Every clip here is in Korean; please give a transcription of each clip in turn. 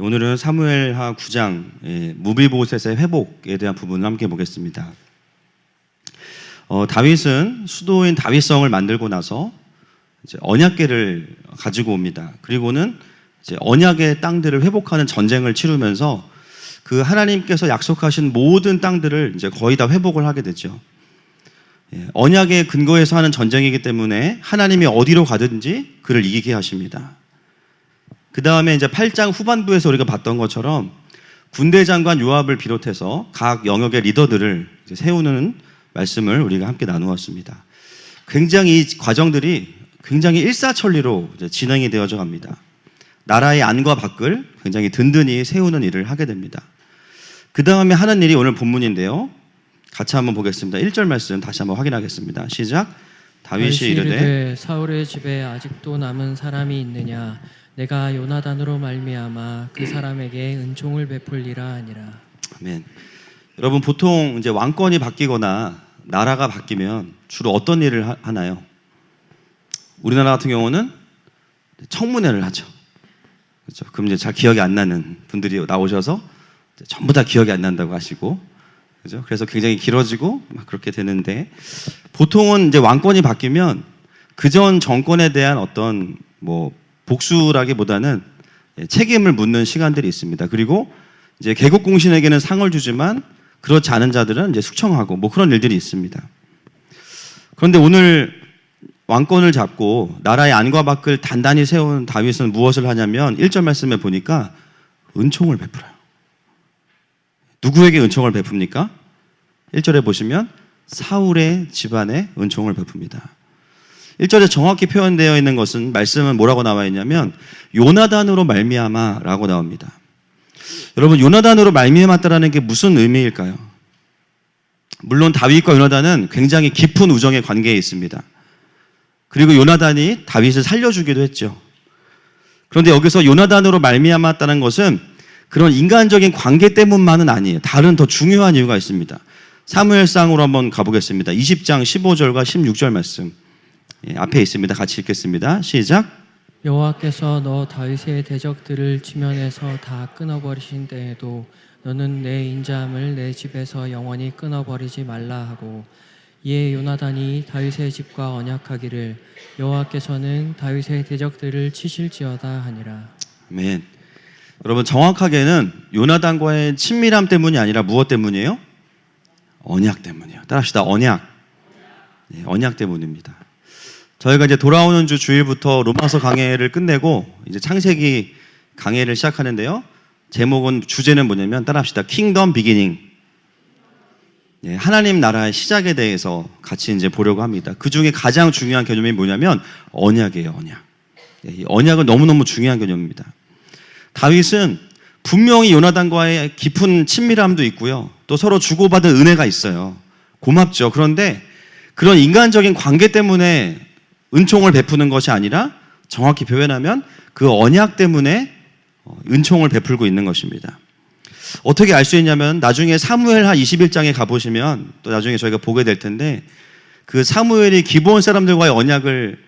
오늘은 사무엘하 9장 무비보셋의 회복에 대한 부분을 함께 보겠습니다. 다윗은 수도인 다윗성을 만들고 나서 이제 언약궤를 가지고 옵니다. 그리고는 이제 언약의 땅들을 회복하는 전쟁을 치르면서 그 하나님께서 약속하신 모든 땅들을 이제 거의 다 회복을 하게 되죠. 언약의 근거에서 하는 전쟁이기 때문에 하나님이 어디로 가든지 그를 이기게 하십니다. 그 다음에 이제 8장 후반부에서 우리가 봤던 것처럼 군대 장관 요압을 비롯해서 각 영역의 리더들을 이제 세우는 말씀을 우리가 함께 나누었습니다. 굉장히 이 과정들이 굉장히 일사천리로 이제 진행이 되어져 갑니다. 나라의 안과 밖을 굉장히 든든히 세우는 일을 하게 됩니다. 그 다음에 하는 일이 오늘 본문인데요. 같이 한번 보겠습니다. 1절 말씀 다시 한번 확인하겠습니다. 시작. 다윗이 이르되 사울의 집에 아직도 남은 사람이 있느냐? 내가 요나단으로 말미암아 그 사람에게 은총을 베풀리라 하니라. 아멘. 여러분, 보통 이제 왕권이 바뀌거나 나라가 바뀌면 주로 어떤 일을 하나요? 우리나라 같은 경우는 청문회를 하죠. 그렇죠? 그럼 이제 잘 기억이 안 나는 분들이 나오셔서 전부 다 기억이 안 난다고 하시고, 그죠? 그래서 굉장히 길어지고 막 그렇게 되는데, 보통은 이제 왕권이 바뀌면 그전 정권에 대한 어떤 복수라기보다는 책임을 묻는 시간들이 있습니다. 그리고 이제 개국공신에게는 상을 주지만 그렇지 않은 자들은 이제 숙청하고 그런 일들이 있습니다. 그런데 오늘 왕권을 잡고 나라의 안과 밖을 단단히 세운 다윗은 무엇을 하냐면 1절 말씀에 보니까 은총을 베풀어요. 누구에게 은총을 베풉니까? 1절에 보시면 사울의 집안에 은총을 베풉니다. 1절에 정확히 표현되어 있는 것은, 말씀은 뭐라고 나와 있냐면 요나단으로 말미암아 라고 나옵니다. 여러분, 요나단으로 말미암았다라는 게 무슨 의미일까요? 물론 다윗과 요나단은 굉장히 깊은 우정의 관계에 있습니다. 그리고 요나단이 다윗을 살려주기도 했죠. 그런데 여기서 요나단으로 말미암았다는 것은 그런 인간적인 관계 때문만은 아니에요. 다른 더 중요한 이유가 있습니다. 사무엘상으로 한번 가보겠습니다. 20장 15절과 16절 말씀 앞에 있습니다. 같이 읽겠습니다. 시작. 여호와께서 너 다윗의 대적들을 지면에서 다 끊어버리신 때에도 너는 내 인자함을 내 집에서 영원히 끊어버리지 말라 하고, 이에 요나단이 다윗의 집과 언약하기를 여호와께서는 다윗의 대적들을 치실지어다 하니라. 아멘. 여러분, 정확하게는 요나단과의 친밀함 때문이 아니라 무엇 때문이에요? 언약 때문이에요. 따라합시다. 언약. 네, 언약 때문입니다. 저희가 이제 돌아오는 주 주일부터 로마서 강해를 끝내고 이제 창세기 강해를 시작하는데요. 주제는 뭐냐면, 따라합시다. 킹덤 비기닝. 예, 하나님 나라의 시작에 대해서 같이 이제 보려고 합니다. 그 중에 가장 중요한 개념이 뭐냐면 언약이에요. 언약. 예, 이 언약은 너무너무 중요한 개념입니다. 다윗은 분명히 요나단과의 깊은 친밀함도 있고요. 또 서로 주고받은 은혜가 있어요. 고맙죠. 그런데 그런 인간적인 관계 때문에 은총을 베푸는 것이 아니라, 정확히 표현하면 그 언약 때문에 은총을 베풀고 있는 것입니다. 어떻게 알 수 있냐면 나중에 사무엘하 21장에 가보시면, 또 나중에 저희가 보게 될 텐데, 그 사무엘이 기브온 사람들과의 언약을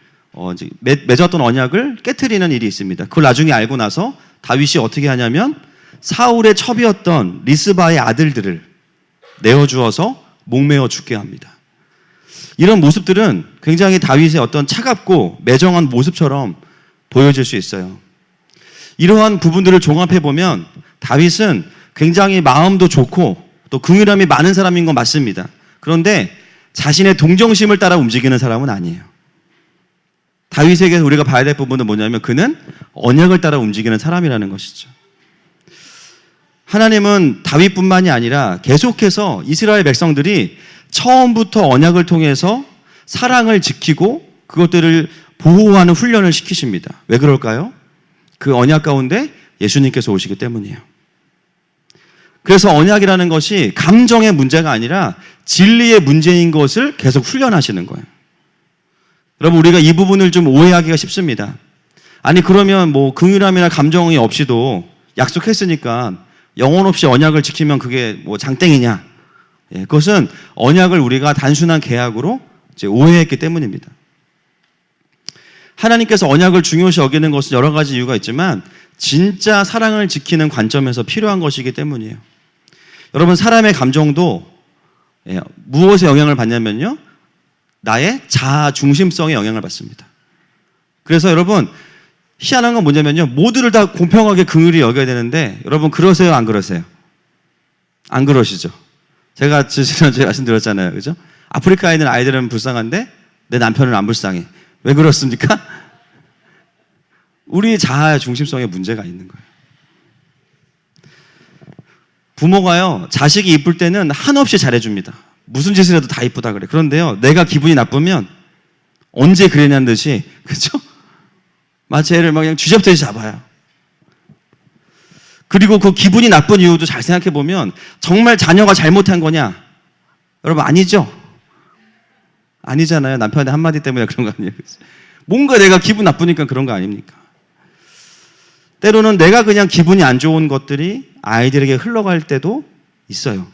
맺었던 언약을 깨트리는 일이 있습니다. 그걸 나중에 알고 나서 다윗이 어떻게 하냐면 사울의 첩이었던 리스바의 아들들을 내어주어서 목매어 죽게 합니다. 이런 모습들은 굉장히 다윗의 어떤 차갑고 매정한 모습처럼 보여질 수 있어요. 이러한 부분들을 종합해보면 다윗은 굉장히 마음도 좋고 또 긍휼함이 많은 사람인 건 맞습니다. 그런데 자신의 동정심을 따라 움직이는 사람은 아니에요. 다윗에게 우리가 봐야 될 부분은 뭐냐면 그는 언약을 따라 움직이는 사람이라는 것이죠. 하나님은 다윗뿐만이 아니라 계속해서 이스라엘 백성들이 처음부터 언약을 통해서 사랑을 지키고 그것들을 보호하는 훈련을 시키십니다. 왜 그럴까요? 그 언약 가운데 예수님께서 오시기 때문이에요. 그래서 언약이라는 것이 감정의 문제가 아니라 진리의 문제인 것을 계속 훈련하시는 거예요. 여러분, 우리가 이 부분을 좀 오해하기가 쉽습니다. 아니, 그러면 긍휼함이나 감정이 없이도 약속했으니까 영혼 없이 언약을 지키면 그게 장땡이냐? 예, 그것은 언약을 우리가 단순한 계약으로 이제 오해했기 때문입니다. 하나님께서 언약을 중요시 여기는 것은 여러 가지 이유가 있지만 진짜 사랑을 지키는 관점에서 필요한 것이기 때문이에요. 여러분, 사람의 감정도 무엇에 영향을 받냐면요, 나의 자아 중심성에 영향을 받습니다. 그래서 여러분, 희한한 건 뭐냐면요, 모두를 다 공평하게 긍휼히 여겨야 되는데 여러분 그러세요, 안 그러세요? 안 그러시죠? 제가 지난주에 말씀드렸잖아요, 그죠? 아프리카에 있는 아이들은 불쌍한데 내 남편은 안 불쌍해. 왜 그렇습니까? 우리 자아 중심성에 문제가 있는 거예요. 부모가요, 자식이 이쁠 때는 한없이 잘해줍니다. 무슨 짓을 해도 다 이쁘다 그래. 그런데요, 내가 기분이 나쁘면 언제 그랬냐는 듯이, 그죠? 마치 애를 막 그냥 쥐잡듯이 잡아요. 그리고 그 기분이 나쁜 이유도 잘 생각해 보면 정말 자녀가 잘못한 거냐? 여러분, 아니죠? 아니잖아요. 남편의 한마디 때문에 그런 거 아니에요. 뭔가 내가 기분 나쁘니까 그런 거 아닙니까? 때로는 내가 그냥 기분이 안 좋은 것들이 아이들에게 흘러갈 때도 있어요.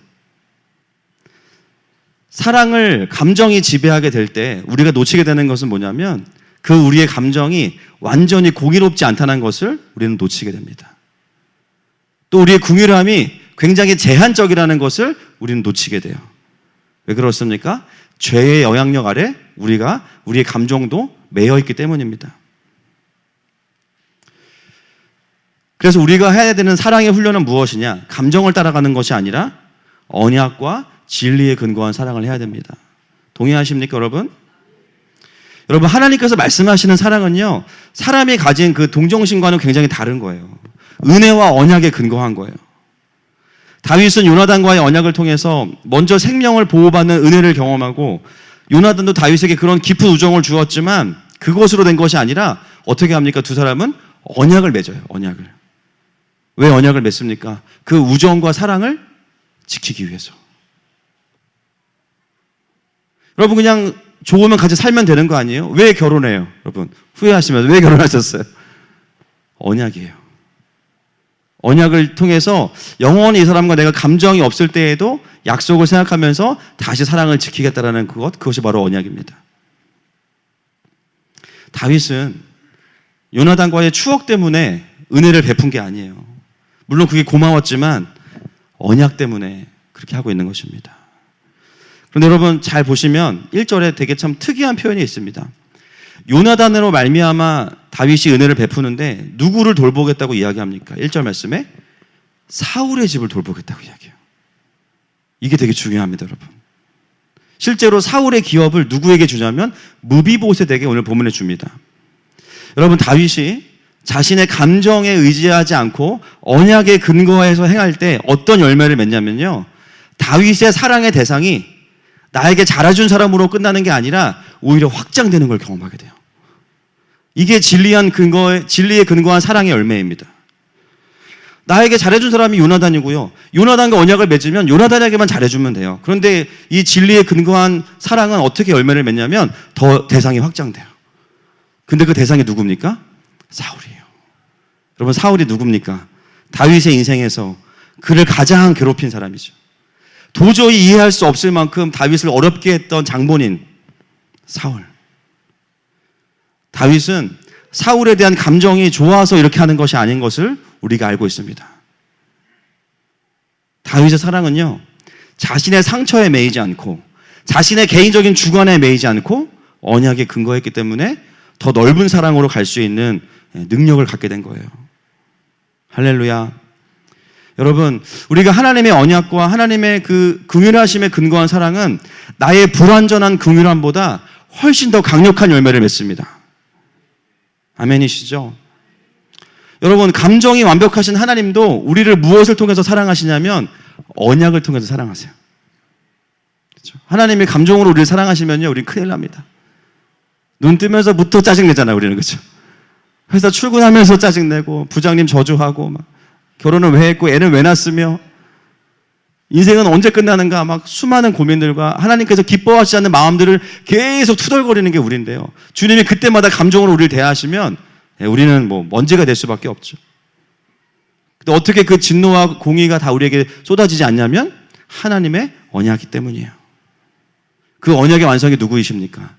사랑을, 감정이 지배하게 될 때 우리가 놓치게 되는 것은 뭐냐면 그 우리의 감정이 완전히 공의롭지 않다는 것을 우리는 놓치게 됩니다. 또 우리의 긍휼함이 굉장히 제한적이라는 것을 우리는 놓치게 돼요. 왜 그렇습니까? 죄의 영향력 아래 우리의 감정도 매여 있기 때문입니다. 그래서 우리가 해야 되는 사랑의 훈련은 무엇이냐? 감정을 따라가는 것이 아니라 언약과 진리에 근거한 사랑을 해야 됩니다. 동의하십니까, 여러분? 여러분, 하나님께서 말씀하시는 사랑은요, 사람이 가진 그 동정심과는 굉장히 다른 거예요. 은혜와 언약에 근거한 거예요. 다윗은 요나단과의 언약을 통해서 먼저 생명을 보호받는 은혜를 경험하고, 요나단도 다윗에게 그런 깊은 우정을 주었지만 그것으로 된 것이 아니라 어떻게 합니까? 두 사람은 언약을 맺어요. 언약을. 왜 언약을 맺습니까? 그 우정과 사랑을 지키기 위해서. 여러분, 그냥 좋으면 같이 살면 되는 거 아니에요? 왜 결혼해요? 여러분, 후회하시면 왜 결혼하셨어요? 언약이에요. 언약을 통해서 영원히 이 사람과 내가 감정이 없을 때에도 약속을 생각하면서 다시 사랑을 지키겠다라는 그것이 바로 언약입니다. 다윗은 요나단과의 추억 때문에 은혜를 베푼 게 아니에요. 물론 그게 고마웠지만 언약 때문에 그렇게 하고 있는 것입니다. 그런데 여러분, 잘 보시면 1절에 되게 참 특이한 표현이 있습니다. 요나단으로 말미암아 다윗이 은혜를 베푸는데 누구를 돌보겠다고 이야기합니까? 1절 말씀에 사울의 집을 돌보겠다고 이야기해요. 이게 되게 중요합니다, 여러분. 실제로 사울의 기업을 누구에게 주냐면 무비보셋에게 오늘 본문에 줍니다. 여러분, 다윗이 자신의 감정에 의지하지 않고 언약에 근거해서 행할 때 어떤 열매를 맺냐면요, 다윗의 사랑의 대상이 나에게 잘해준 사람으로 끝나는 게 아니라 오히려 확장되는 걸 경험하게 돼요. 이게 진리에 근거한 사랑의 열매입니다. 나에게 잘해준 사람이 요나단이고요, 요나단과 언약을 맺으면 요나단에게만 잘해주면 돼요. 그런데 이 진리에 근거한 사랑은 어떻게 열매를 맺냐면 더 대상이 확장돼요. 근데 그 대상이 누굽니까? 사울이에요. 여러분, 사울이 누굽니까? 다윗의 인생에서 그를 가장 괴롭힌 사람이죠. 도저히 이해할 수 없을 만큼 다윗을 어렵게 했던 장본인 사울. 다윗은 사울에 대한 감정이 좋아서 이렇게 하는 것이 아닌 것을 우리가 알고 있습니다. 다윗의 사랑은요, 자신의 상처에 매이지 않고 자신의 개인적인 주관에 매이지 않고 언약에 근거했기 때문에 더 넓은 사랑으로 갈 수 있는 능력을 갖게 된 거예요. 할렐루야. 여러분, 우리가 하나님의 언약과 하나님의 그 긍휼하심에 근거한 사랑은 나의 불완전한 긍휼함보다 훨씬 더 강력한 열매를 맺습니다. 아멘이시죠? 여러분, 감정이 완벽하신 하나님도 우리를 무엇을 통해서 사랑하시냐면 언약을 통해서 사랑하세요. 그렇죠? 하나님이 감정으로 우리를 사랑하시면요, 우리 큰일 납니다. 눈 뜨면서부터 짜증내잖아요, 우리는. 그렇죠? 회사 출근하면서 짜증내고 부장님 저주하고 막 결혼은 왜 했고 애는 왜 낳았으며 인생은 언제 끝나는가 막 수많은 고민들과 하나님께서 기뻐하시지 않는 마음들을 계속 투덜거리는 게 우리인데요, 주님이 그때마다 감정으로 우리를 대하시면 우리는 뭐 먼지가 될 수밖에 없죠. 근데 어떻게 그 진노와 공의가 다 우리에게 쏟아지지 않냐면 하나님의 언약이기 때문이에요. 그 언약의 완성이 누구이십니까?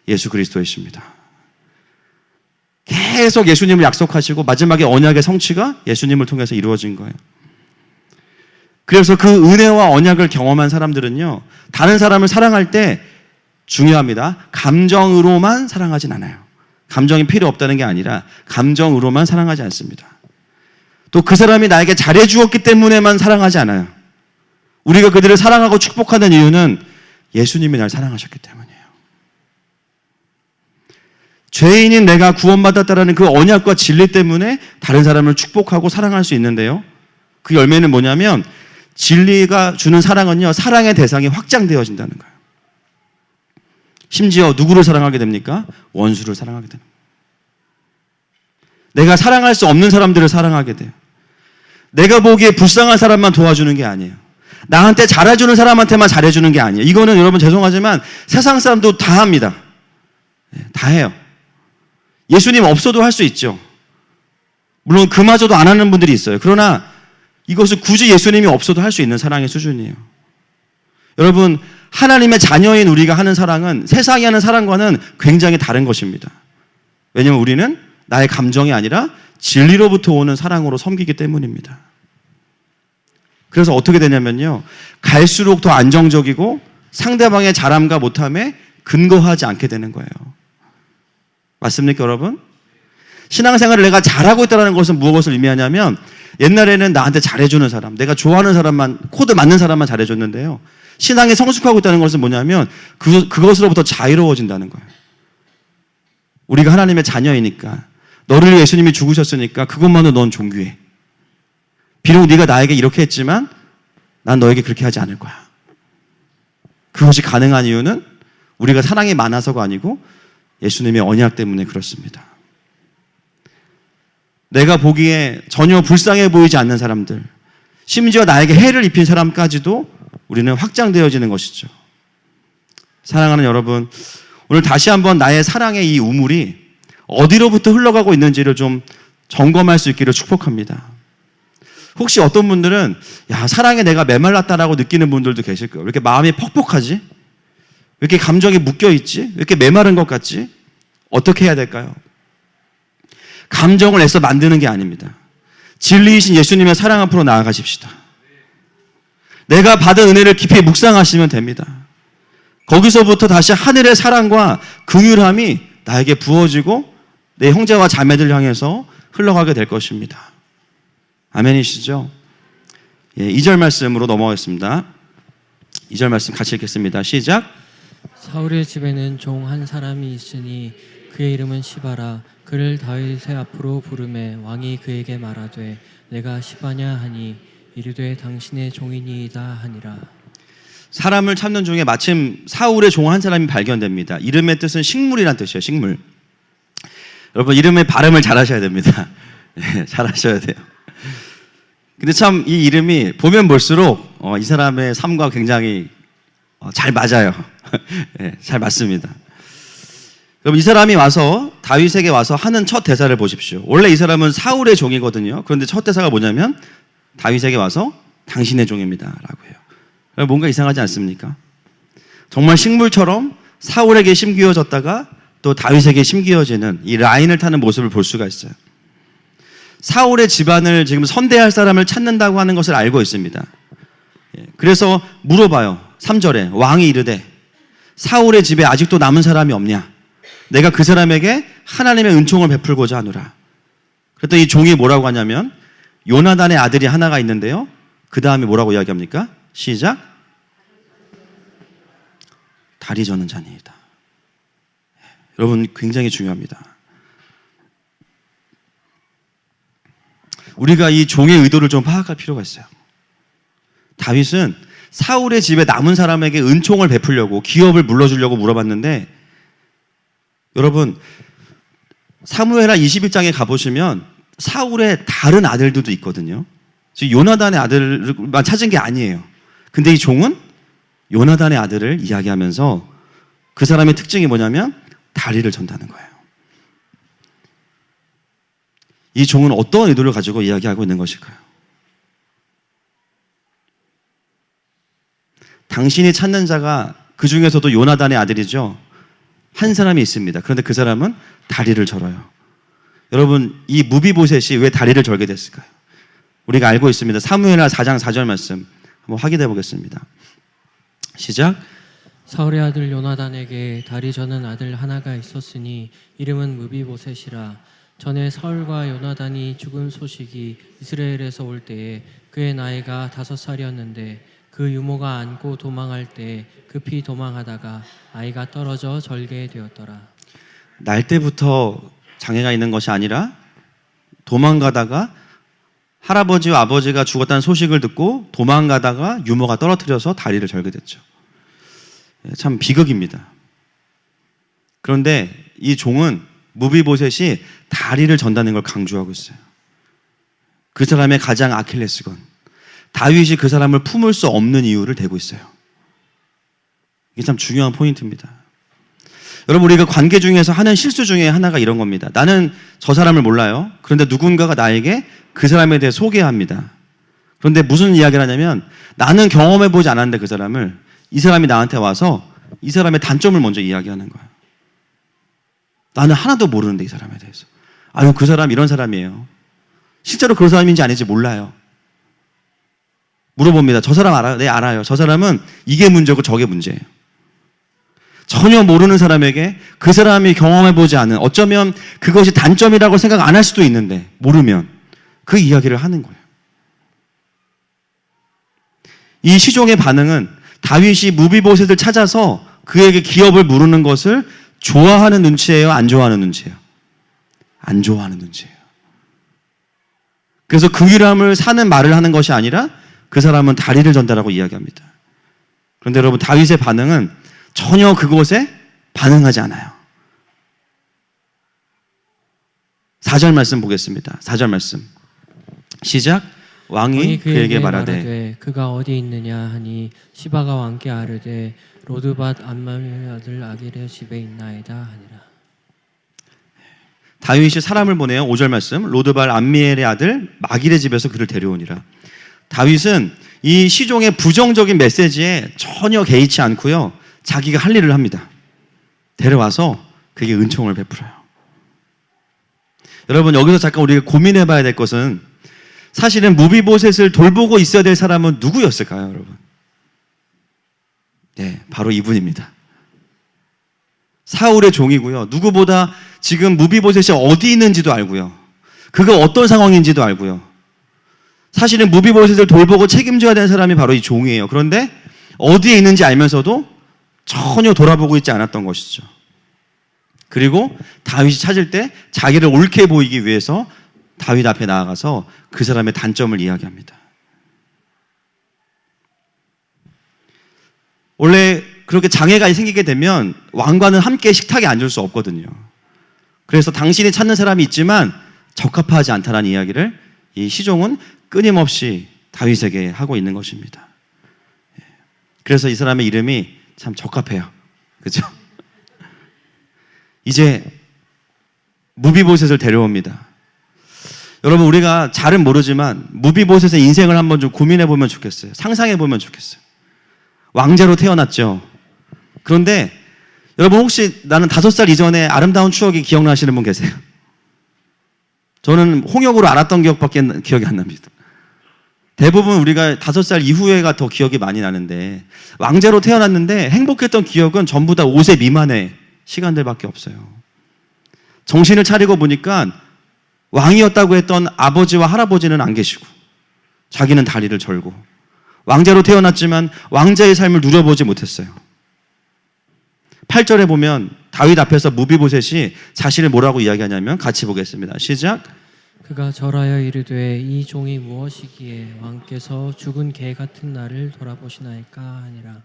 예수 그리스도이십니다. 계속 예수님을 약속하시고 마지막에 언약의 성취가 예수님을 통해서 이루어진 거예요. 그래서 그 은혜와 언약을 경험한 사람들은요, 다른 사람을 사랑할 때 중요합니다. 감정으로만 사랑하진 않아요. 감정이 필요 없다는 게 아니라 감정으로만 사랑하지 않습니다. 또 그 사람이 나에게 잘해주었기 때문에만 사랑하지 않아요. 우리가 그들을 사랑하고 축복하는 이유는 예수님이 날 사랑하셨기 때문이에요. 죄인인 내가 구원받았다라는 그 언약과 진리 때문에 다른 사람을 축복하고 사랑할 수 있는데요. 그 열매는 뭐냐면 진리가 주는 사랑은요, 사랑의 대상이 확장되어진다는 거예요. 심지어 누구를 사랑하게 됩니까? 원수를 사랑하게 됩니다. 내가 사랑할 수 없는 사람들을 사랑하게 돼요. 내가 보기에 불쌍한 사람만 도와주는 게 아니에요. 나한테 잘해주는 사람한테만 잘해주는 게 아니에요. 이거는 여러분 죄송하지만 세상 사람도 다 합니다. 다 해요. 예수님 없어도 할 수 있죠. 물론 그마저도 안 하는 분들이 있어요. 그러나 이것은 굳이 예수님이 없어도 할 수 있는 사랑의 수준이에요. 여러분, 하나님의 자녀인 우리가 하는 사랑은 세상이 하는 사랑과는 굉장히 다른 것입니다. 왜냐하면 우리는 나의 감정이 아니라 진리로부터 오는 사랑으로 섬기기 때문입니다. 그래서 어떻게 되냐면요, 갈수록 더 안정적이고 상대방의 잘함과 못함에 근거하지 않게 되는 거예요. 맞습니까, 여러분? 신앙생활을 내가 잘하고 있다는 것은 무엇을 의미하냐면, 옛날에는 나한테 잘해주는 사람, 내가 좋아하는 사람만, 코드 맞는 사람만 잘해줬는데요, 신앙에 성숙하고 있다는 것은 뭐냐면 그것으로부터 자유로워진다는 거예요. 우리가 하나님의 자녀이니까, 너를 위해 예수님이 죽으셨으니까 그것만으로 넌 존귀해. 비록 네가 나에게 이렇게 했지만 난 너에게 그렇게 하지 않을 거야. 그것이 가능한 이유는 우리가 사랑이 많아서가 아니고 예수님의 언약 때문에 그렇습니다. 내가 보기에 전혀 불쌍해 보이지 않는 사람들, 심지어 나에게 해를 입힌 사람까지도 우리는 확장되어지는 것이죠. 사랑하는 여러분, 오늘 다시 한번 나의 사랑의 이 우물이 어디로부터 흘러가고 있는지를 좀 점검할 수 있기를 축복합니다. 혹시 어떤 분들은 야, 사랑에 내가 메말랐다라고 느끼는 분들도 계실 거예요. 왜 이렇게 마음이 퍽퍽하지? 왜 이렇게 감정이 묶여있지? 왜 이렇게 메마른 것 같지? 어떻게 해야 될까요? 감정을 애써 만드는 게 아닙니다. 진리이신 예수님의 사랑 앞으로 나아가십시다. 내가 받은 은혜를 깊이 묵상하시면 됩니다. 거기서부터 다시 하늘의 사랑과 긍휼함이 나에게 부어지고 내 형제와 자매들 향해서 흘러가게 될 것입니다. 아멘이시죠? 예, 2절 말씀으로 넘어가겠습니다. 2절 말씀 같이 읽겠습니다. 시작. 사울의 집에는 종 한 사람이 있으니 그의 이름은 시바라. 그를 다윗의 앞으로 부르매 왕이 그에게 말하되 내가 시바냐 하니 이르되 당신의 종이니이다 하니라. 사람을 찾는 중에 마침 사울의 종 한 사람이 발견됩니다. 이름의 뜻은 식물이란 뜻이에요. 식물. 여러분, 이름의 발음을 잘 하셔야 됩니다. 잘 하셔야 돼요. 근데 참 이 이름이 보면 볼수록 이 사람의 삶과 굉장히 잘 맞아요. 잘 맞습니다. 그럼 이 사람이 와서 다윗에게 와서 하는 첫 대사를 보십시오. 원래 이 사람은 사울의 종이거든요. 그런데 첫 대사가 뭐냐면 다윗에게 와서 당신의 종입니다 라고 해요. 뭔가 이상하지 않습니까? 정말 식물처럼 사울에게 심기어졌다가 또 다윗에게 심기어지는 이 라인을 타는 모습을 볼 수가 있어요. 사울의 집안을 지금 선대할 사람을 찾는다고 하는 것을 알고 있습니다. 그래서 물어봐요. 3절에 왕이 이르되 사울의 집에 아직도 남은 사람이 없냐? 내가 그 사람에게 하나님의 은총을 베풀고자 하노라. 그랬더니 이 종이 뭐라고 하냐면 요나단의 아들이 하나가 있는데요, 그 다음에 뭐라고 이야기합니까? 시작. 다리 저는 자니이다. 여러분, 굉장히 중요합니다. 우리가 이 종의 의도를 좀 파악할 필요가 있어요. 다윗은 사울의 집에 남은 사람에게 은총을 베풀려고, 기업을 물러주려고 물어봤는데, 여러분, 사무엘하 21장에 가보시면 사울의 다른 아들들도 있거든요. 지금 요나단의 아들만 찾은 게 아니에요. 근데 이 종은 요나단의 아들을 이야기하면서 그 사람의 특징이 뭐냐면 다리를 전다는 거예요. 이 종은 어떤 의도를 가지고 이야기하고 있는 것일까요? 당신이 찾는 자가 그 중에서도 요나단의 아들이죠. 한 사람이 있습니다. 그런데 그 사람은 다리를 절어요. 여러분, 이 무비보셋이 왜 다리를 절게 됐을까요? 우리가 알고 있습니다. 사무엘하 4장 4절 말씀 한번 확인해 보겠습니다. 시작. 사울의 아들 요나단에게 다리 저는 아들 하나가 있었으니 이름은 무비보셋이라. 전에 사울과 요나단이 죽은 소식이 이스라엘에서 올 때에 그의 나이가 5살이었는데 그 유모가 안고 도망할 때 급히 도망하다가 아이가 떨어져 절게 되었더라. 날 때부터 장애가 있는 것이 아니라 도망가다가 할아버지와 아버지가 죽었다는 소식을 듣고 도망가다가 유모가 떨어뜨려서 다리를 절게 됐죠. 참 비극입니다. 그런데 이 종은 무비보셋이 다리를 전다는 걸 강조하고 있어요. 그 사람의 가장 아킬레스건, 다윗이 그 사람을 품을 수 없는 이유를 대고 있어요. 이게 참 중요한 포인트입니다. 여러분, 우리가 관계 중에서 하는 실수 중에 하나가 이런 겁니다. 나는 저 사람을 몰라요. 그런데 누군가가 나에게 그 사람에 대해 소개합니다. 그런데 무슨 이야기를 하냐면 나는 경험해보지 않았는데 그 사람을, 이 사람이 나한테 와서 이 사람의 단점을 먼저 이야기하는 거예요. 나는 하나도 모르는데 이 사람에 대해서. 아유, 그 사람 이런 사람이에요. 실제로 그런 사람인지 아닌지 몰라요. 물어봅니다. 저 사람 알아요? 네, 알아요. 저 사람은 이게 문제고 저게 문제예요. 전혀 모르는 사람에게 그 사람이 경험해보지 않은, 어쩌면 그것이 단점이라고 생각 안 할 수도 있는데 모르면 그 이야기를 하는 거예요. 이 시종의 반응은 다윗이 무비보셋을 찾아서 그에게 기업을 물으는 것을 좋아하는 눈치예요? 안 좋아하는 눈치예요? 안 좋아하는 눈치예요. 그래서 그 일함을 사는 말을 하는 것이 아니라 그 사람은 다리를 전달하고 이야기합니다. 그런데 여러분, 다윗의 반응은 전혀 그것에 반응하지 않아요. 4절 말씀 보겠습니다. 4절 말씀 시작. 왕이 그에게 말하되 그가 어디 있느냐 하니 시바가 왕께 아뢰되 로드밧 암마미의 아들 아기레 집에 있나이다 하니라. 다윗이 사람을 보내요. 5절 말씀. 로드밧 암미엘의 아들 마길의 집에서 그를 데려오니라. 다윗은 이 시종의 부정적인 메시지에 전혀 개의치 않고요, 자기가 할 일을 합니다. 데려와서 그에게 은총을 베풀어요. 여러분, 여기서 잠깐 우리가 고민해 봐야 될 것은 사실은 무비보셋을 돌보고 있어야 될 사람은 누구였을까요, 여러분? 네, 바로 이분입니다. 사울의 종이고요. 누구보다 지금 무비보셋이 어디 있는지도 알고요. 그가 어떤 상황인지도 알고요. 사실은 무비보셋을 돌보고 책임져야 되는 사람이 바로 이 종이에요. 그런데 어디에 있는지 알면서도 전혀 돌아보고 있지 않았던 것이죠. 그리고 다윗이 찾을 때 자기를 옳게 보이기 위해서 다윗 앞에 나아가서 그 사람의 단점을 이야기합니다. 원래 그렇게 장애가 생기게 되면 왕과는 함께 식탁에 앉을 수 없거든요. 그래서 당신이 찾는 사람이 있지만 적합하지 않다는 이야기를 이 시종은 끊임없이 다윗에게 하고 있는 것입니다. 그래서 이 사람의 이름이 참 적합해요. 그렇죠? 이제 무비보셋을 데려옵니다. 여러분, 우리가 잘은 모르지만 무비보셋의 인생을 한번 좀 고민해 보면 좋겠어요. 상상해 보면 좋겠어요. 왕자로 태어났죠. 그런데 여러분, 혹시 나는 5살 이전에 아름다운 추억이 기억나시는 분 계세요? 저는 홍역으로 알았던 기억밖에 기억이 안 납니다. 대부분 우리가 5살 이후에가 더 기억이 많이 나는데, 왕자로 태어났는데 행복했던 기억은 전부 다 5세 미만의 시간들밖에 없어요. 정신을 차리고 보니까 왕이었다고 했던 아버지와 할아버지는 안 계시고 자기는 다리를 절고 왕자로 태어났지만 왕자의 삶을 누려보지 못했어요. 8절에 보면 다윗 앞에서 무비보셋이 자신을 뭐라고 이야기하냐면, 같이 보겠습니다. 시작. 그가 절하여 이르되 이 종이 무엇이기에 왕께서 죽은 개 같은 나를 돌아보시나이까 하니라.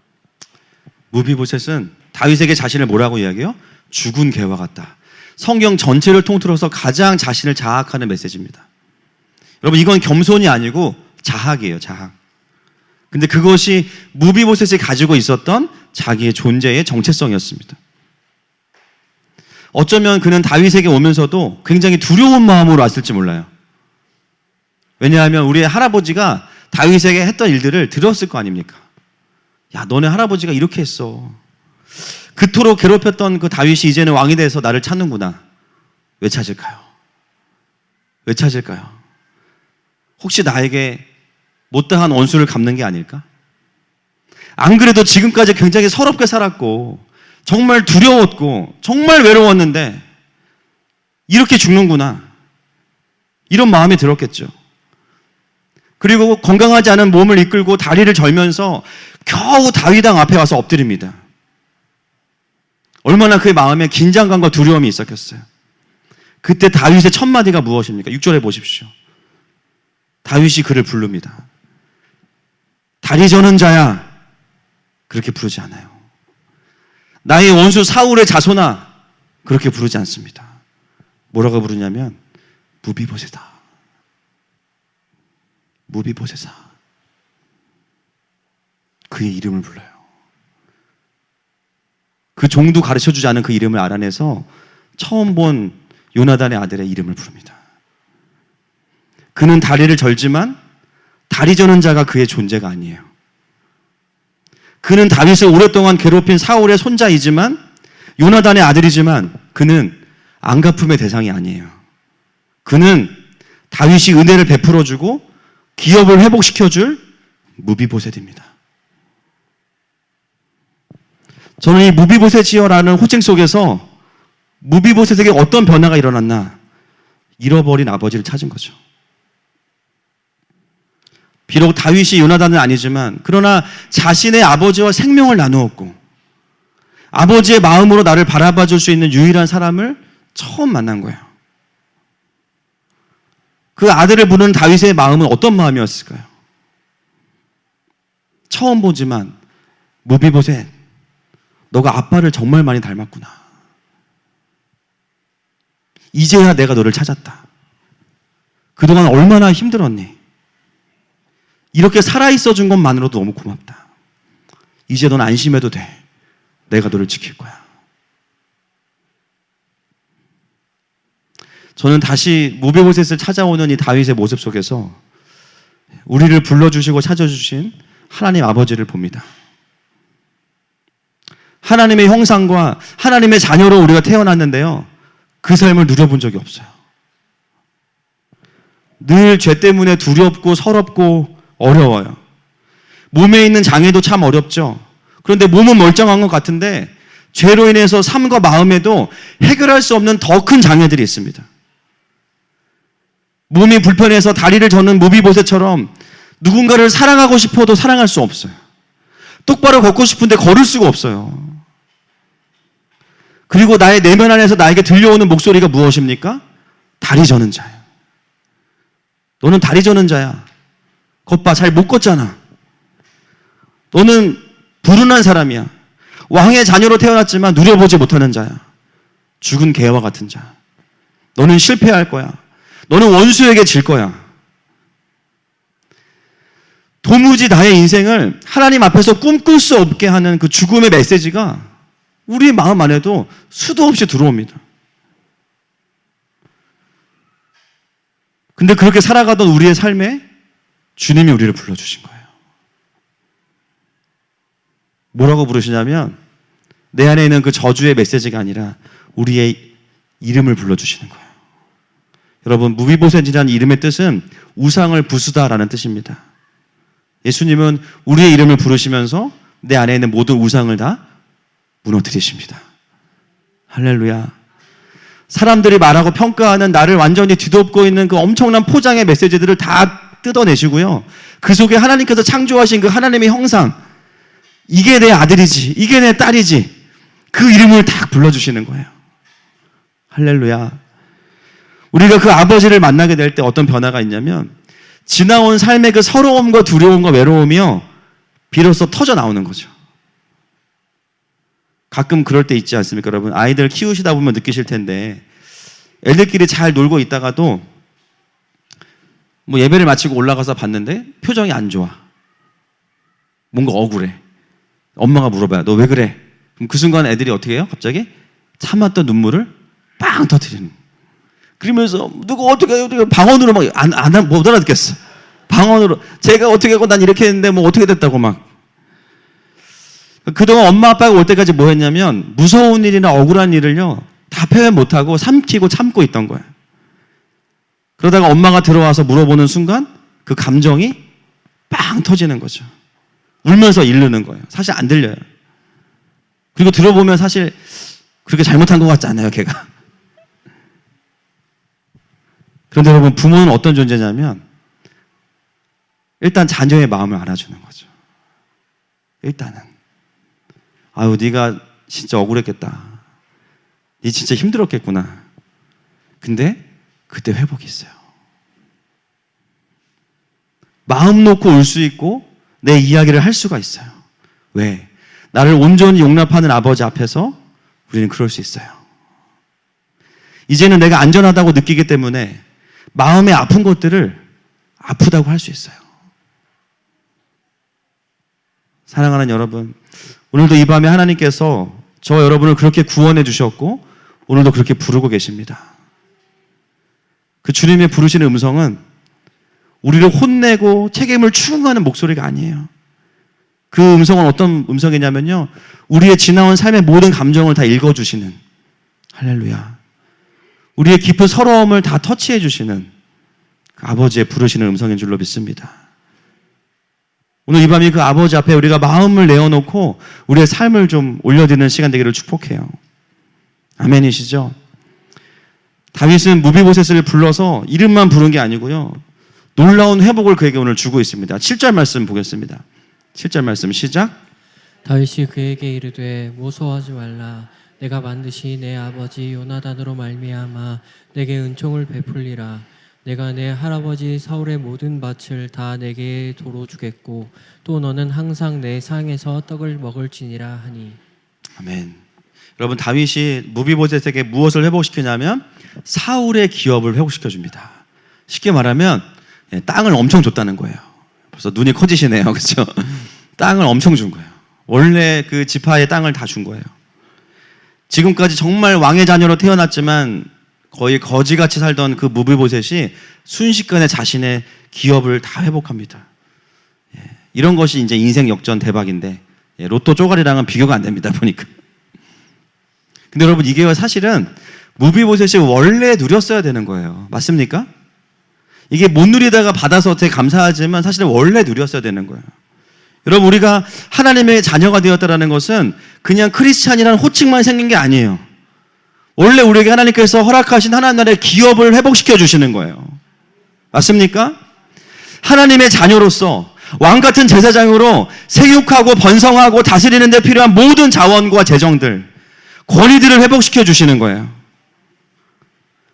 무비보셋은 다윗에게 자신을 뭐라고 이야기해요? 죽은 개와 같다. 성경 전체를 통틀어서 가장 자신을 자학하는 메시지입니다. 여러분, 이건 겸손이 아니고 자학이에요, 자학. 근데 그것이 무비보셋이 가지고 있었던 자기의 존재의 정체성이었습니다. 어쩌면 그는 다윗에게 오면서도 굉장히 두려운 마음으로 왔을지 몰라요. 왜냐하면 우리의 할아버지가 다윗에게 했던 일들을 들었을 거 아닙니까? 야, 너네 할아버지가 이렇게 했어. 그토록 괴롭혔던 그 다윗이 이제는 왕이 돼서 나를 찾는구나. 왜 찾을까요? 왜 찾을까요? 혹시 나에게 못다한 원수를 갚는 게 아닐까? 안 그래도 지금까지 굉장히 서럽게 살았고 정말 두려웠고 정말 외로웠는데 이렇게 죽는구나, 이런 마음이 들었겠죠. 그리고 건강하지 않은 몸을 이끌고 다리를 절면서 겨우 다윗왕 앞에 와서 엎드립니다. 얼마나 그의 마음에 긴장감과 두려움이 있었겠어요. 그때 다윗의 첫 마디가 무엇입니까? 6절에 보십시오. 다윗이 그를 부릅니다. 다리 저는 자야, 그렇게 부르지 않아요. 나의 원수 사울의 자손아, 그렇게 부르지 않습니다. 뭐라고 부르냐면 무비보세다. 무비보세사. 그의 이름을 불러요. 그 종도 가르쳐주지 않은 그 이름을 알아내서 처음 본 요나단의 아들의 이름을 부릅니다. 그는 다리를 절지만 다리 저는 자가 그의 존재가 아니에요. 그는 다윗을 오랫동안 괴롭힌 사울의 손자이지만, 요나단의 아들이지만 그는 안갚음의 대상이 아니에요. 그는 다윗이 은혜를 베풀어주고 기업을 회복시켜줄 무비보셋입니다. 저는 이 무비보셋이여라는 호칭 속에서 무비보셋에게 어떤 변화가 일어났나? 잃어버린 아버지를 찾은 거죠. 비록 다윗이 요나단은 아니지만 그러나 자신의 아버지와 생명을 나누었고 아버지의 마음으로 나를 바라봐 줄 수 있는 유일한 사람을 처음 만난 거예요. 그 아들을 부르는 다윗의 마음은 어떤 마음이었을까요? 처음 보지만 무비보셋, 너가 아빠를 정말 많이 닮았구나. 이제야 내가 너를 찾았다. 그동안 얼마나 힘들었니? 이렇게 살아있어 준 것만으로도 너무 고맙다. 이제 넌 안심해도 돼. 내가 너를 지킬 거야. 저는 다시 무비보셋을 찾아오는 이 다윗의 모습 속에서 우리를 불러주시고 찾아주신 하나님 아버지를 봅니다. 하나님의 형상과 하나님의 자녀로 우리가 태어났는데요, 그 삶을 누려본 적이 없어요. 늘 죄 때문에 두렵고 서럽고 어려워요. 몸에 있는 장애도 참 어렵죠. 그런데 몸은 멀쩡한 것 같은데 죄로 인해서 삶과 마음에도 해결할 수 없는 더 큰 장애들이 있습니다. 몸이 불편해서 다리를 저는 무비보셋처럼 누군가를 사랑하고 싶어도 사랑할 수 없어요. 똑바로 걷고 싶은데 걸을 수가 없어요. 그리고 나의 내면 안에서 나에게 들려오는 목소리가 무엇입니까? 다리 저는 자예요. 너는 다리 저는 자야. 겉봐, 잘 못 걷잖아. 너는 불운한 사람이야. 왕의 자녀로 태어났지만 누려보지 못하는 자야. 죽은 개와 같은 자. 너는 실패할 거야. 너는 원수에게 질 거야. 도무지 나의 인생을 하나님 앞에서 꿈꿀 수 없게 하는 그 죽음의 메시지가 우리 마음 안에도 수도 없이 들어옵니다. 근데 그렇게 살아가던 우리의 삶에 주님이 우리를 불러주신 거예요. 뭐라고 부르시냐면 내 안에 있는 그 저주의 메시지가 아니라 우리의 이름을 불러주시는 거예요. 여러분, 무비보셋이라는 이름의 뜻은 우상을 부수다라는 뜻입니다. 예수님은 우리의 이름을 부르시면서 내 안에 있는 모든 우상을 다 무너뜨리십니다. 할렐루야. 사람들이 말하고 평가하는 나를 완전히 뒤덮고 있는 그 엄청난 포장의 메시지들을 다 뜯어내시고요, 그 속에 하나님께서 창조하신 그 하나님의 형상, 이게 내 아들이지, 이게 내 딸이지, 그 이름을 딱 불러주시는 거예요. 할렐루야. 우리가 그 아버지를 만나게 될 때 어떤 변화가 있냐면 지나온 삶의 그 서러움과 두려움과 외로움이요, 비로소 터져 나오는 거죠. 가끔 그럴 때 있지 않습니까, 여러분? 아이들 키우시다 보면 느끼실 텐데 애들끼리 잘 놀고 있다가도 뭐 예배를 마치고 올라가서 봤는데 표정이 안 좋아. 뭔가 억울해. 엄마가 물어봐요. 너 왜 그래? 그럼 그 순간 애들이 어떻게 해요? 갑자기 참았던 눈물을 빵 터뜨리는. 그러면서 누가 어떻게 방언으로 막 못 알아듣겠어. 방언으로 제가 어떻게 하고 난 이렇게 했는데 뭐 어떻게 됐다고 막. 그동안 엄마 아빠가 올 때까지 뭐 했냐면 무서운 일이나 억울한 일을요 다 표현 못하고 삼키고 참고 있던 거예요. 그러다가 엄마가 들어와서 물어보는 순간 그 감정이 빵 터지는 거죠. 울면서 이르는 거예요. 사실 안 들려요. 그리고 들어보면 사실 그렇게 잘못한 것 같지 않아요, 걔가. 그런데 여러분, 부모는 어떤 존재냐면 일단 자녀의 마음을 알아주는 거죠. 일단은. 아유, 네가 진짜 억울했겠다. 네 진짜 힘들었겠구나. 근데 그때 회복이 있어요. 마음 놓고 울 수 있고 내 이야기를 할 수가 있어요. 왜? 나를 온전히 용납하는 아버지 앞에서 우리는 그럴 수 있어요. 이제는 내가 안전하다고 느끼기 때문에 마음에 아픈 것들을 아프다고 할 수 있어요. 사랑하는 여러분, 오늘도 이 밤에 하나님께서 저 여러분을 그렇게 구원해 주셨고 오늘도 그렇게 부르고 계십니다. 그 주님의 부르시는 음성은 우리를 혼내고 책임을 추궁하는 목소리가 아니에요. 그 음성은 어떤 음성이냐면요, 우리의 지나온 삶의 모든 감정을 다 읽어주시는, 할렐루야, 우리의 깊은 서러움을 다 터치해 주시는 그 아버지의 부르시는 음성인 줄로 믿습니다. 오늘 이 밤이 그 아버지 앞에 우리가 마음을 내어놓고 우리의 삶을 좀 올려드리는 시간 되기를 축복해요. 아멘이시죠? 다윗은 무비보셋을 불러서 이름만 부른 게 아니고요, 놀라운 회복을 그에게 오늘 주고 있습니다. 7절 말씀 보겠습니다. 7절 말씀 시작. 다윗이 그에게 이르되 무서워하지 말라. 내가 반드시 내 아버지 요나단으로 말미암아 내게 은총을 베풀리라. 내가 내 할아버지 사울의 모든 밭을 다 내게 도로 주겠고 또 너는 항상 내 상에서 떡을 먹을지니라 하니. 아멘. 여러분, 다윗이 무비보셋에게 무엇을 회복시키냐면 사울의 기업을 회복시켜줍니다. 쉽게 말하면 땅을 엄청 줬다는 거예요. 벌써 눈이 커지시네요. 그렇죠? 땅을 엄청 준 거예요. 원래 그 지파의 땅을 다 준 거예요. 지금까지 정말 왕의 자녀로 태어났지만 거의 거지같이 살던 그 무비보셋이 순식간에 자신의 기업을 다 회복합니다. 이런 것이 이제 인생 역전 대박인데 로또 쪼가리랑은 비교가 안 됩니다, 보니까. 근데 여러분, 이게 사실은 무비보셋이 원래 누렸어야 되는 거예요. 맞습니까? 이게 못 누리다가 받아서 되게 감사하지만 사실은 원래 누렸어야 되는 거예요. 여러분, 우리가 하나님의 자녀가 되었다는 것은 그냥 크리스찬이라는 호칭만 생긴 게 아니에요. 원래 우리에게 하나님께서 허락하신 하나님 나라의 기업을 회복시켜 주시는 거예요. 맞습니까? 하나님의 자녀로서 왕같은 제사장으로 생육하고 번성하고 다스리는 데 필요한 모든 자원과 재정들, 권위들을 회복시켜 주시는 거예요.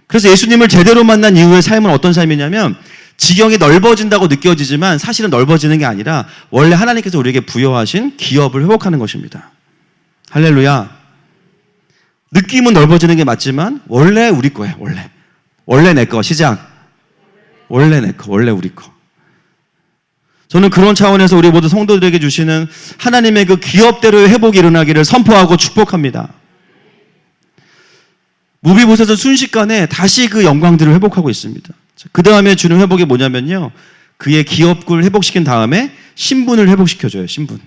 그래서 예수님을 제대로 만난 이후의 삶은 어떤 삶이냐면 지경이 넓어진다고 느껴지지만 사실은 넓어지는 게 아니라 원래 하나님께서 우리에게 부여하신 기업을 회복하는 것입니다. 할렐루야. 느낌은 넓어지는 게 맞지만 원래 우리 거예요. 원래 내 거. 시작. 원래 내 거. 원래 우리 거. 저는 그런 차원에서 우리 모든 성도들에게 주시는 하나님의 그 기업대로의 회복이 일어나기를 선포하고 축복합니다. 무비보셋은 순식간에 다시 그 영광들을 회복하고 있습니다. 그 다음에 주는 회복이 뭐냐면요, 그의 기업을 회복시킨 다음에 신분을 회복시켜줘요. 신분.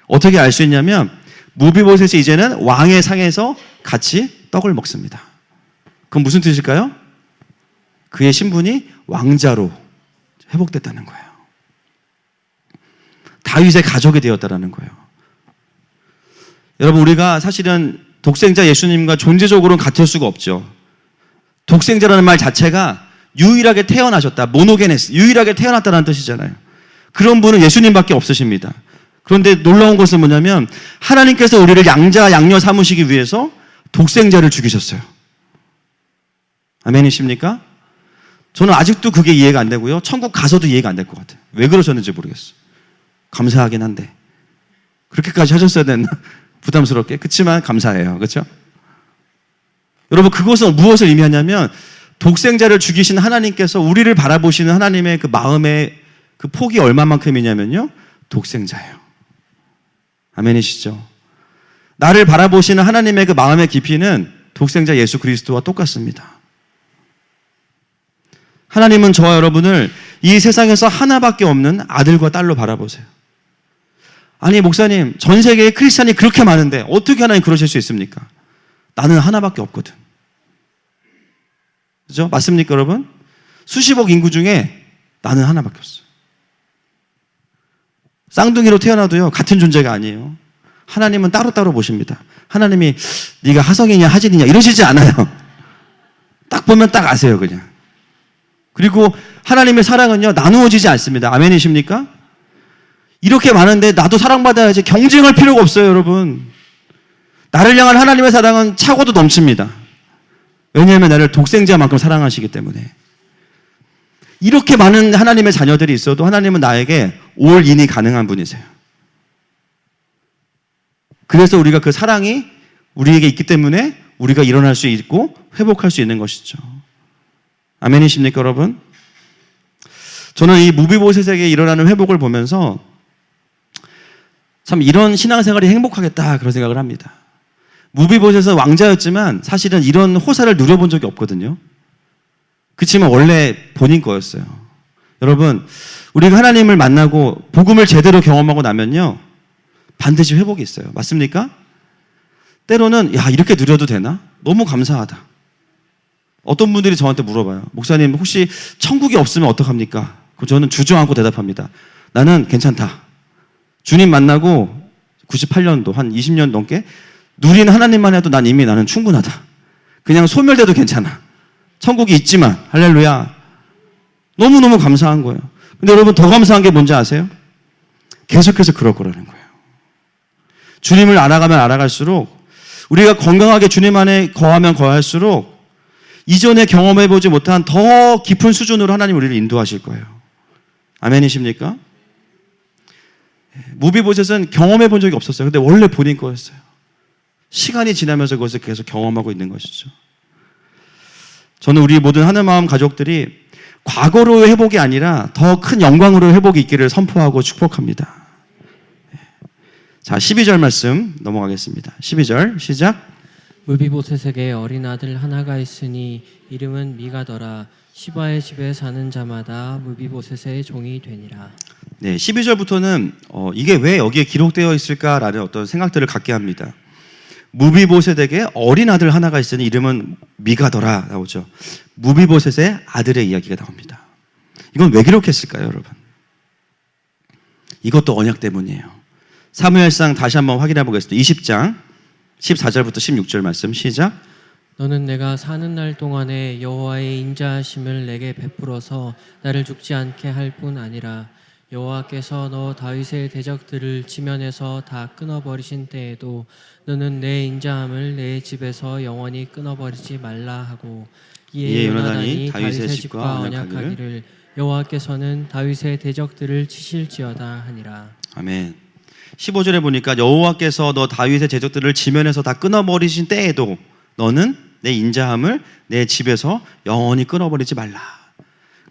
어떻게 알 수 있냐면 무비보셋이 이제는 왕의 상에서 같이 떡을 먹습니다. 그건 무슨 뜻일까요? 그의 신분이 왕자로 회복됐다는 거예요. 다윗의 가족이 되었다는 거예요. 여러분, 우리가 사실은 독생자 예수님과 존재적으로는 같을 수가 없죠. 독생자라는 말 자체가 유일하게 태어나셨다, 모노게네스, 유일하게 태어났다는 뜻이잖아요. 그런 분은 예수님밖에 없으십니다. 그런데 놀라운 것은 뭐냐면 하나님께서 우리를 양자 양녀 삼으시기 위해서 독생자를 죽이셨어요. 아멘이십니까? 저는 아직도 그게 이해가 안 되고요, 천국 가서도 이해가 안 될 것 같아요. 왜 그러셨는지 모르겠어요. 감사하긴 한데 그렇게까지 하셨어야 됐나? 부담스럽게. 그렇지만 감사해요. 그렇죠? 여러분, 그것은 무엇을 의미하냐면 독생자를 죽이신 하나님께서 우리를 바라보시는 하나님의 그 마음의 그 폭이 얼마만큼이냐면요, 독생자예요. 아멘이시죠? 나를 바라보시는 하나님의 그 마음의 깊이는 독생자 예수 그리스도와 똑같습니다. 하나님은 저와 여러분을 이 세상에서 하나밖에 없는 아들과 딸로 바라보세요. 아니, 목사님, 전 세계에 크리스찬이 그렇게 많은데 어떻게 하나님 그러실 수 있습니까? 나는 하나밖에 없거든. 그죠? 맞습니까, 여러분? 수십억 인구 중에 나는 하나밖에 없어. 쌍둥이로 태어나도요, 같은 존재가 아니에요. 하나님은 따로따로 보십니다. 하나님이 네가 하성이냐 하진이냐 이러시지 않아요. 딱 보면 딱 아세요, 그냥. 그리고 하나님의 사랑은요, 나누어지지 않습니다. 아멘이십니까? 이렇게 많은데 나도 사랑받아야지, 경쟁할 필요가 없어요, 여러분. 나를 향한 하나님의 사랑은 차고도 넘칩니다. 왜냐하면 나를 독생자만큼 사랑하시기 때문에. 이렇게 많은 하나님의 자녀들이 있어도 하나님은 나에게 올인이 가능한 분이세요. 그래서 우리가 그 사랑이 우리에게 있기 때문에 우리가 일어날 수 있고 회복할 수 있는 것이죠. 아멘이십니까, 여러분? 저는 이 무비보셋에게 일어나는 회복을 보면서 참 이런 신앙생활이 행복하겠다 그런 생각을 합니다. 무비보셋은 왕자였지만 사실은 이런 호사를 누려본 적이 없거든요. 그렇지만 원래 본인 거였어요. 여러분, 우리가 하나님을 만나고 복음을 제대로 경험하고 나면요, 반드시 회복이 있어요. 맞습니까? 때로는 야, 이렇게 누려도 되나? 너무 감사하다. 어떤 분들이 저한테 물어봐요. 목사님, 혹시 천국이 없으면 어떡합니까? 저는 주저앉고 대답합니다. 나는 괜찮다. 주님 만나고 98년도 한 20년 넘게 누린 하나님만 해도 난 이미 나는 충분하다. 그냥 소멸돼도 괜찮아. 천국이 있지만 할렐루야. 너무너무 감사한 거예요. 근데 여러분, 더 감사한 게 뭔지 아세요? 계속해서 그럴 거라는 거예요. 주님을 알아가면 알아갈수록, 우리가 건강하게 주님 안에 거하면 거할수록 이전에 경험해보지 못한 더 깊은 수준으로 하나님 우리를 인도하실 거예요. 아멘이십니까? 무비보셋은 경험해본 적이 없었어요. 근데 원래 본인 거였어요. 시간이 지나면서 그것을 계속 경험하고 있는 것이죠. 저는 우리 모든 하늘마음 가족들이 과거로의 회복이 아니라 더 큰 영광으로의 회복이 있기를 선포하고 축복합니다. 자, 12절 말씀 넘어가겠습니다. 12절 시작. 무비보셋에게 어린 아들 하나가 있으니 이름은 미가더라. 시바의 집에 사는 자마다 무비보셋의 종이 되니라. 네, 12절부터는 이게 왜 여기에 기록되어 있을까라는 어떤 생각들을 갖게 합니다. 무비보셋에게 어린 아들 하나가 있으니 이름은 미가더라 나오죠. 무비보셋의 아들의 이야기가 나옵니다. 이건 왜 기록했을까요, 여러분? 이것도 언약 때문이에요. 사무엘상 다시 한번 확인해 보겠습니다. 20장 14절부터 16절 말씀 시작. 너는 내가 사는 날 동안에 여호와의 인자하심을 내게 베풀어서 나를 죽지 않게 할 뿐 아니라 여호와께서 너 다윗의 대적들을 지면에서 다 끊어버리신 때에도 너는 내 인자함을 내 집에서 영원히 끊어버리지 말라 하고 이에 요나단이 다윗의 집과 언약하기를 여호와께서는 다윗의 대적들을 치실지어다 하니라. 아멘. 15절에 보니까 여호와께서 너 다윗의 대적들을 지면에서 다 끊어버리신 때에도 너는 내 인자함을 내 집에서 영원히 끊어버리지 말라.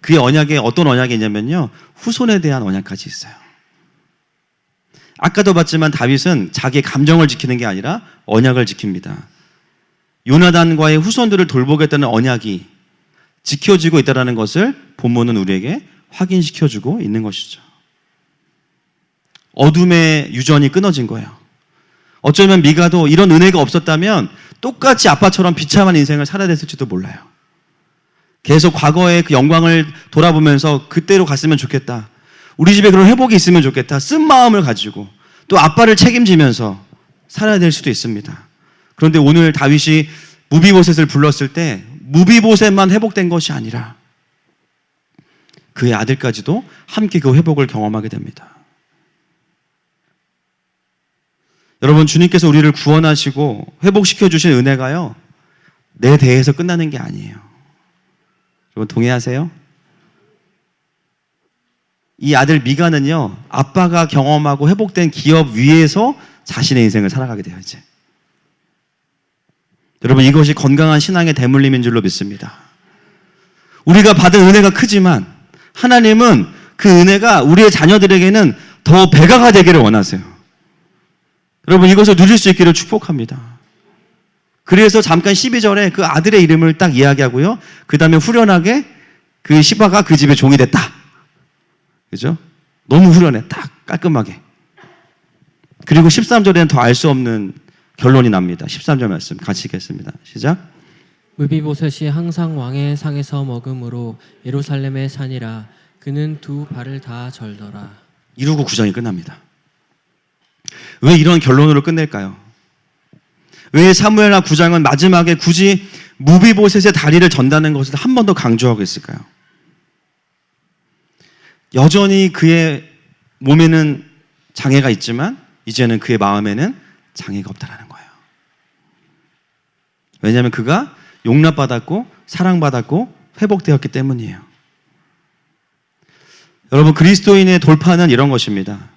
그의 언약에 어떤 언약이 있냐면요, 후손에 대한 언약까지 있어요. 아까도 봤지만 다윗은 자기의 감정을 지키는 게 아니라 언약을 지킵니다. 요나단과의 후손들을 돌보겠다는 언약이 지켜지고 있다는 것을 본문은 우리에게 확인시켜주고 있는 것이죠. 어둠의 유전이 끊어진 거예요. 어쩌면 미가도 이런 은혜가 없었다면 똑같이 아빠처럼 비참한 인생을 살아야 됐을지도 몰라요. 계속 과거의 그 영광을 돌아보면서 그때로 갔으면 좋겠다. 우리 집에 그런 회복이 있으면 좋겠다. 쓴 마음을 가지고 또 아빠를 책임지면서 살아야 될 수도 있습니다. 그런데 오늘 다윗이 무비보셋을 불렀을 때 무비보셋만 회복된 것이 아니라 그의 아들까지도 함께 그 회복을 경험하게 됩니다. 여러분, 주님께서 우리를 구원하시고 회복시켜 주신 은혜가요, 내 대에서 끝나는 게 아니에요. 여러분, 동의하세요? 이 아들 미가는요, 아빠가 경험하고 회복된 기업 위에서 자신의 인생을 살아가게 돼요, 이제. 여러분, 이것이 건강한 신앙의 대물림인 줄로 믿습니다. 우리가 받은 은혜가 크지만 하나님은 그 은혜가 우리의 자녀들에게는 더 배가가 되기를 원하세요. 여러분, 이것을 누릴 수 있기를 축복합니다. 그래서 잠깐 12절에 그 아들의 이름을 딱 이야기하고요, 그 다음에 후련하게 그 시바가 그 집의 종이 됐다. 그죠? 너무 후련해. 딱 깔끔하게. 그리고 13절에는 더 알 수 없는 결론이 납니다. 13절 말씀 같이 읽겠습니다. 시작. 무비보셋이 항상 왕의 상에서 먹음으로 예루살렘의 산이라. 그는 두 발을 다 절더라. 이루고 9장이 끝납니다. 왜 이런 결론으로 끝낼까요? 왜 사무엘하 9장은 마지막에 굳이 무비보셋의 다리를 전다는 것을 한 번 더 강조하고 있을까요? 여전히 그의 몸에는 장애가 있지만 이제는 그의 마음에는 장애가 없다라는 거예요. 왜냐하면 그가 용납받았고 사랑받았고 회복되었기 때문이에요. 여러분, 그리스도인의 돌파는 이런 것입니다.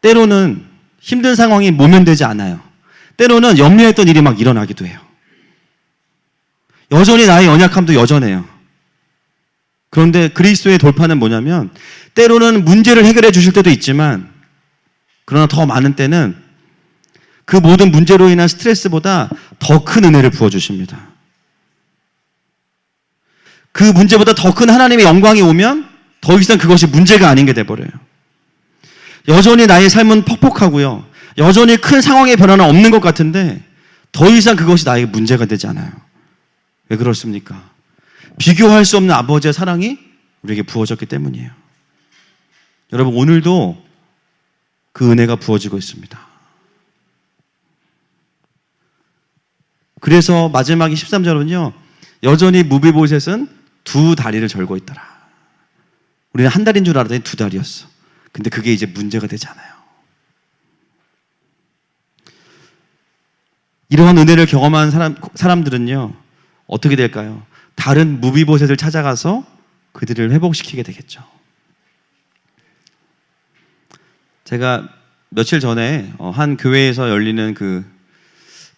때로는 힘든 상황이 모면되지 않아요. 때로는 염려했던 일이 막 일어나기도 해요. 여전히 나의 연약함도 여전해요. 그런데 그리스도의 돌파는 뭐냐면 때로는 문제를 해결해 주실 때도 있지만 그러나 더 많은 때는 그 모든 문제로 인한 스트레스보다 더 큰 은혜를 부어주십니다. 그 문제보다 더 큰 하나님의 영광이 오면 더 이상 그것이 문제가 아닌 게 돼버려요. 여전히 나의 삶은 퍽퍽하고요. 여전히 큰 상황의 변화는 없는 것 같은데 더 이상 그것이 나에게 문제가 되지 않아요. 왜 그렇습니까? 비교할 수 없는 아버지의 사랑이 우리에게 부어졌기 때문이에요. 여러분, 오늘도 그 은혜가 부어지고 있습니다. 그래서 마지막 13절은요. 여전히 무비보셋은 두 다리를 절고 있더라. 우리는 한 달인 줄 알았더니 두 달이었어. 근데 그게 이제 문제가 되지 않아요. 이러한 은혜를 경험한 사람들은요. 어떻게 될까요? 다른 무비보셋을 찾아가서 그들을 회복시키게 되겠죠. 제가 며칠 전에 한 교회에서 열리는 그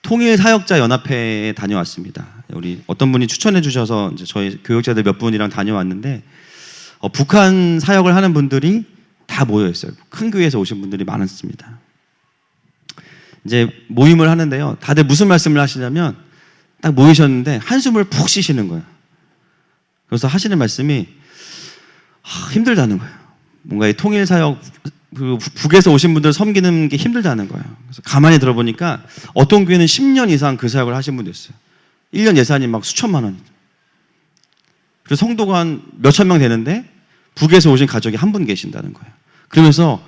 통일사역자연합회에 다녀왔습니다. 우리 어떤 분이 추천해 주셔서 이제 저희 교역자들 몇 분이랑 다녀왔는데 북한 사역을 하는 분들이 다 모여 있어요. 큰 교회에서 오신 분들이 많았습니다. 이제 모임을 하는데요. 다들 무슨 말씀을 하시냐면 딱 모이셨는데 한숨을 푹 쉬시는 거예요. 그래서 하시는 말씀이 힘들다는 거예요. 뭔가 이 통일사역 북에서 오신 분들 섬기는 게 힘들다는 거예요. 그래서 가만히 들어보니까 어떤 교회는 10년 이상 그 사역을 하신 분도 있어요. 1년 예산이 막 수천만 원. 그래서 성도가 한 몇천 명 되는데 북에서 오신 가족이 한 분 계신다는 거예요. 그러면서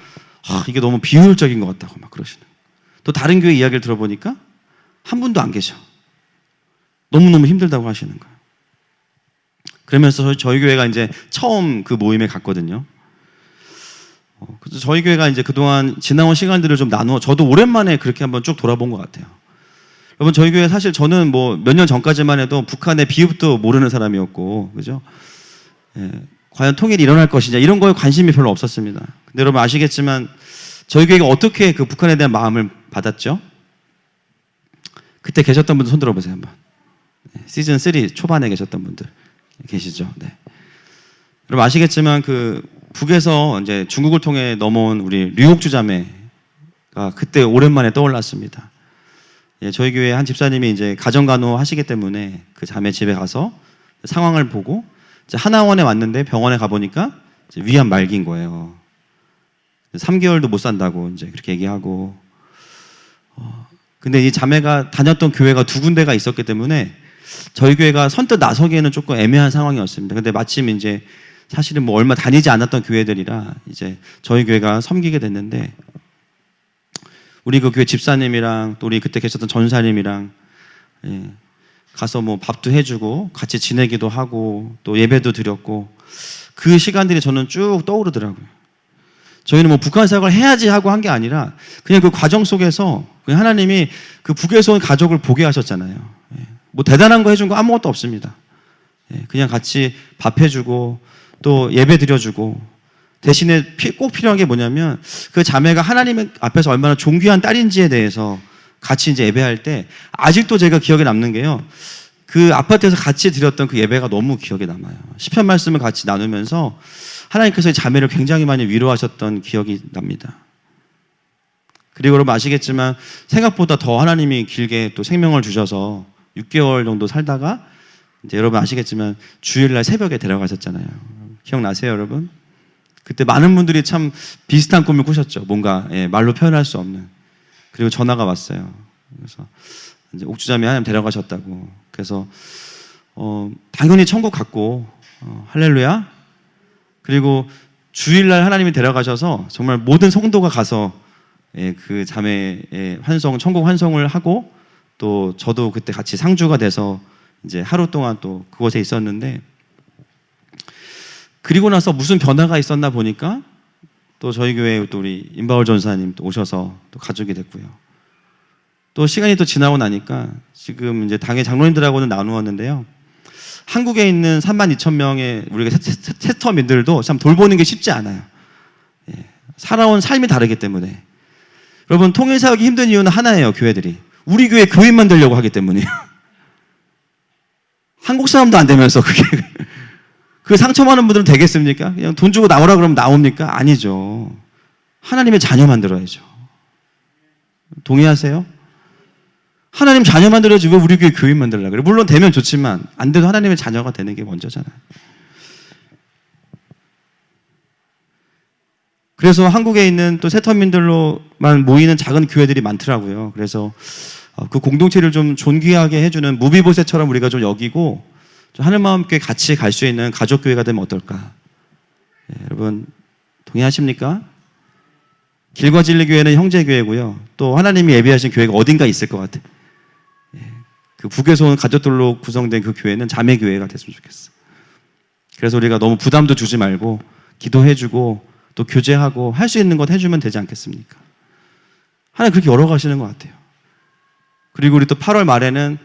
이게 너무 비효율적인 것 같다고 막 그러시는 거예요. 또 다른 교회 이야기를 들어보니까 한 분도 안 계셔. 너무너무 힘들다고 하시는 거예요. 그러면서 저희 교회가 이제 처음 그 모임에 갔거든요. 그래서 저희 교회가 이제 그동안 지나온 시간들을 좀 나누어, 저도 오랜만에 그렇게 한번 쭉 돌아본 것 같아요. 여러분, 저희 교회 사실 저는 뭐 몇 년 전까지만 해도 북한의 비읍도 모르는 사람이었고, 그죠? 예, 과연 통일이 일어날 것이냐, 이런 거에 관심이 별로 없었습니다. 근데 여러분 아시겠지만, 저희 교회가 어떻게 그 북한에 대한 마음을 받았죠? 그때 계셨던 분들 손 들어보세요, 한번. 시즌 3 초반에 계셨던 분들 계시죠? 네. 여러분 아시겠지만 그 북에서 이제 중국을 통해 넘어온 우리 류옥주 자매가 그때 오랜만에 떠올랐습니다. 예, 저희 교회 한 집사님이 이제 가정간호 하시기 때문에 그 자매 집에 가서 상황을 보고 이제 하나원에 왔는데 병원에 가보니까 이제 위암 말기인 거예요. 3개월도 못 산다고 이제 그렇게 얘기하고. 근데 이 자매가 다녔던 교회가 두 군데가 있었기 때문에 저희 교회가 선뜻 나서기에는 조금 애매한 상황이었습니다. 근데 마침 이제 사실은 뭐 얼마 다니지 않았던 교회들이라 이제 저희 교회가 섬기게 됐는데, 우리 그 교회 집사님이랑 또 우리 그때 계셨던 전사님이랑 가서 뭐 밥도 해주고 같이 지내기도 하고 또 예배도 드렸고, 그 시간들이 저는 쭉 떠오르더라고요. 저희는 뭐 북한 사역을 해야지 하고 한 게 아니라 그냥 그 과정 속에서 하나님이 그 북에서 온 가족을 보게 하셨잖아요. 뭐 대단한 거 해준 거 아무것도 없습니다. 그냥 같이 밥 해주고 또 예배 드려주고, 대신에 꼭 필요한 게 뭐냐면 그 자매가 하나님 앞에서 얼마나 존귀한 딸인지에 대해서 같이 이제 예배할 때 아직도 제가 기억에 남는 게요. 그 아파트에서 같이 드렸던 그 예배가 너무 기억에 남아요. 시편 말씀을 같이 나누면서 하나님께서 이 자매를 굉장히 많이 위로하셨던 기억이 납니다. 그리고 여러분 아시겠지만 생각보다 더 하나님이 길게 또 생명을 주셔서 6개월 정도 살다가 이제 여러분 아시겠지만 주일날 새벽에 데려가셨잖아요. 기억나세요, 여러분? 그때 많은 분들이 참 비슷한 꿈을 꾸셨죠. 뭔가 말로 표현할 수 없는. 그리고 전화가 왔어요. 그래서 이제 옥주자매 하나님 데려가셨다고. 그래서 당연히 천국 갔고 할렐루야. 그리고 주일날 하나님이 데려가셔서 정말 모든 성도가 가서 그 자매의 천국 환송을 하고, 또 저도 그때 같이 상주가 돼서 이제 하루 동안 또 그곳에 있었는데, 그리고 나서 무슨 변화가 있었나 보니까 또 저희 교회에 또 우리 임바울 전사님 또 오셔서 또 가족이 됐고요. 또 시간이 또 지나고 나니까 지금 이제 당의 장로님들하고는 나누었는데요. 한국에 있는 32,000명의 우리가 세터민들도 참 돌보는 게 쉽지 않아요. 살아온 삶이 다르기 때문에. 여러분, 통일사역이 힘든 이유는 하나예요. 교회들이 우리 교회 교인만 되려고 하기 때문이에요. 한국 사람도 안 되면서 그게 그 상처 많은 분들은 되겠습니까? 그냥 돈 주고 나오라 그러면 나옵니까? 아니죠. 하나님의 자녀 만들어야죠. 동의하세요? 하나님 자녀 만들어야지 왜 우리 교회 교인 만들려고 그래? 물론 되면 좋지만 안 돼도 하나님의 자녀가 되는 게 먼저잖아요. 그래서 한국에 있는 또 세터민들로만 모이는 작은 교회들이 많더라고요. 그래서 그 공동체를 좀 존귀하게 해주는 무비보셋처럼 우리가 좀 여기고 좀 하늘마음교회 같이 갈 수 있는 가족교회가 되면 어떨까? 여러분 동의하십니까? 길과 진리 교회는 형제교회고요. 또 하나님이 예비하신 교회가 어딘가 있을 것 같아요. 그 북에서 온 가족들로 구성된 그 교회는 자매교회가 됐으면 좋겠어. 그래서 우리가 너무 부담도 주지 말고 기도해주고 또 교제하고 할 수 있는 것 해주면 되지 않겠습니까? 하나님 그렇게 열어가시는 것 같아요. 그리고 우리 또 8월 말에는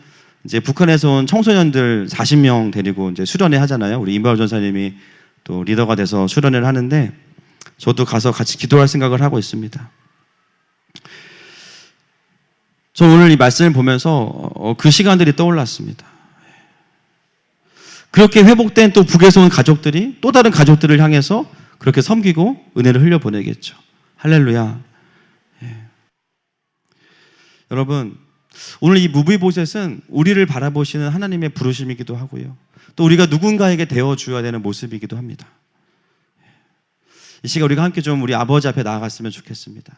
이제 북한에서 온 청소년들 40명 데리고 이제 수련회 하잖아요. 우리 임바울 전사님이 또 리더가 돼서 수련회를 하는데 저도 가서 같이 기도할 생각을 하고 있습니다. 저 오늘 이 말씀을 보면서 그 시간들이 떠올랐습니다. 그렇게 회복된 또 북에서 온 가족들이 또 다른 가족들을 향해서 그렇게 섬기고 은혜를 흘려보내겠죠. 할렐루야. 여러분, 오늘 이 무비보셋은 우리를 바라보시는 하나님의 부르심이기도 하고요. 또 우리가 누군가에게 되어줘야 되는 모습이기도 합니다. 이 시간 우리가 함께 좀 우리 아버지 앞에 나아갔으면 좋겠습니다.